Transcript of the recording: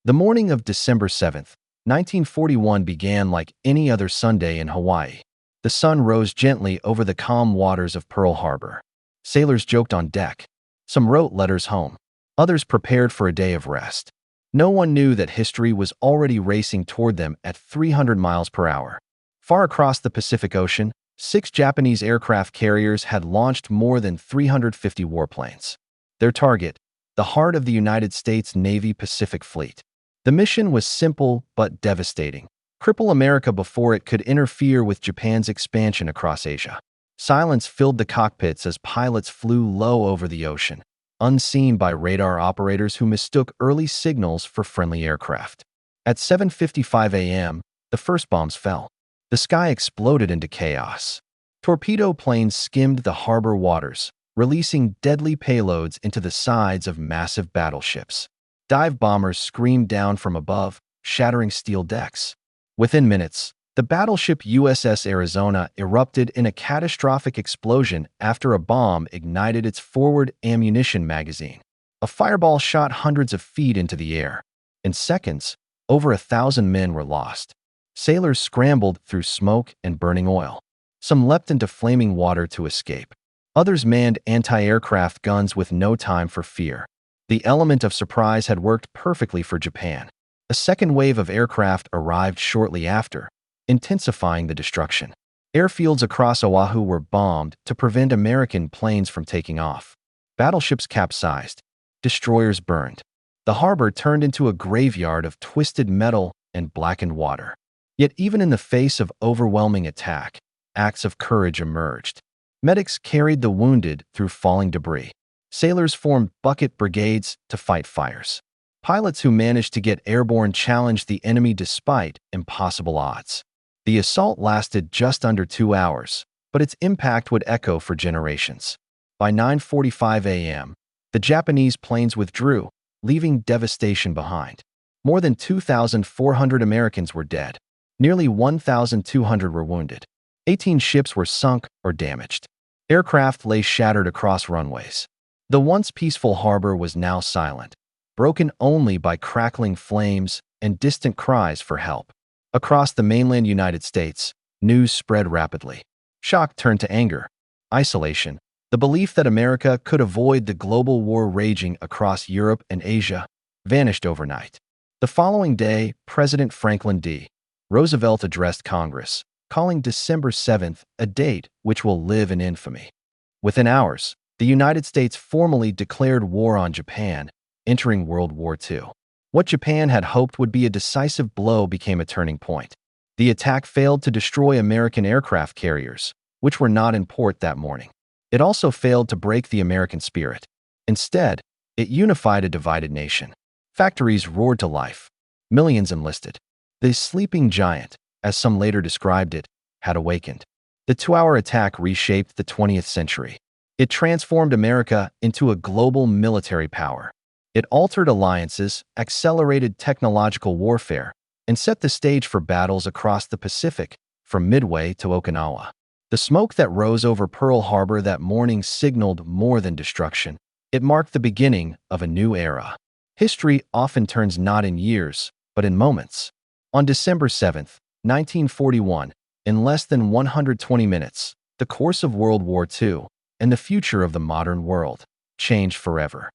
The morning of December 7th, 1941 began like any other Sunday in Hawaii. The sun rose gently over the calm waters of Pearl Harbor. Sailors joked on deck. Some wrote letters home. Others prepared for a day of rest. No one knew that history was already racing toward them at 300 miles per hour. Far across the Pacific Ocean, 6 Japanese aircraft carriers had launched more than 350 warplanes. Their target, the heart of the United States Navy Pacific Fleet. The mission was simple but devastating. Cripple America before it could interfere with Japan's expansion across Asia. Silence filled the cockpits as pilots flew low over the ocean, unseen by radar operators who mistook early signals for friendly aircraft. At 7:55 a.m., the first bombs fell. The sky exploded into chaos. Torpedo planes skimmed the harbor waters, releasing deadly payloads into the sides of massive battleships. Dive bombers screamed down from above, shattering steel decks. Within minutes, the battleship USS Arizona erupted in a catastrophic explosion after a bomb ignited its forward ammunition magazine. A fireball shot hundreds of feet into the air. In seconds, over 1,000 men were lost. Sailors scrambled through smoke and burning oil. Some leapt into flaming water to escape. Others manned anti-aircraft guns with no time for fear. The element of surprise had worked perfectly for Japan. A second wave of aircraft arrived shortly after, intensifying the destruction. Airfields across Oahu were bombed to prevent American planes from taking off. Battleships capsized. Destroyers burned. The harbor turned into a graveyard of twisted metal and blackened water. Yet even in the face of overwhelming attack, acts of courage emerged. Medics carried the wounded through falling debris. Sailors formed bucket brigades to fight fires. Pilots who managed to get airborne challenged the enemy despite impossible odds. The assault lasted just under 2 hours, but its impact would echo for generations. By 9:45 a.m., the Japanese planes withdrew, leaving devastation behind. More than 2,400 Americans were dead. Nearly 1,200 were wounded. 18 ships were sunk or damaged. Aircraft lay shattered across runways. The once peaceful harbor was now silent, broken only by crackling flames and distant cries for help. Across the mainland United States, news spread rapidly. Shock turned to anger. Isolation, the belief that America could avoid the global war raging across Europe and Asia, vanished overnight. The following day, President Franklin D. Roosevelt addressed Congress, calling December 7th a date which will live in infamy. Within hours, the United States formally declared war on Japan, entering World War II. What Japan had hoped would be a decisive blow became a turning point. The attack failed to destroy American aircraft carriers, which were not in port that morning. It also failed to break the American spirit. Instead, it unified a divided nation. Factories roared to life. Millions enlisted. The sleeping giant, as some later described it, had awakened. The 2-hour attack reshaped the 20th century. It transformed America into a global military power. It altered alliances, accelerated technological warfare, and set the stage for battles across the Pacific, from Midway to Okinawa. The smoke that rose over Pearl Harbor that morning signaled more than destruction. It marked the beginning of a new era. History often turns not in years, but in moments. On December 7th, 1941, in less than 120 minutes, the course of World War II and the future of the modern world changed forever.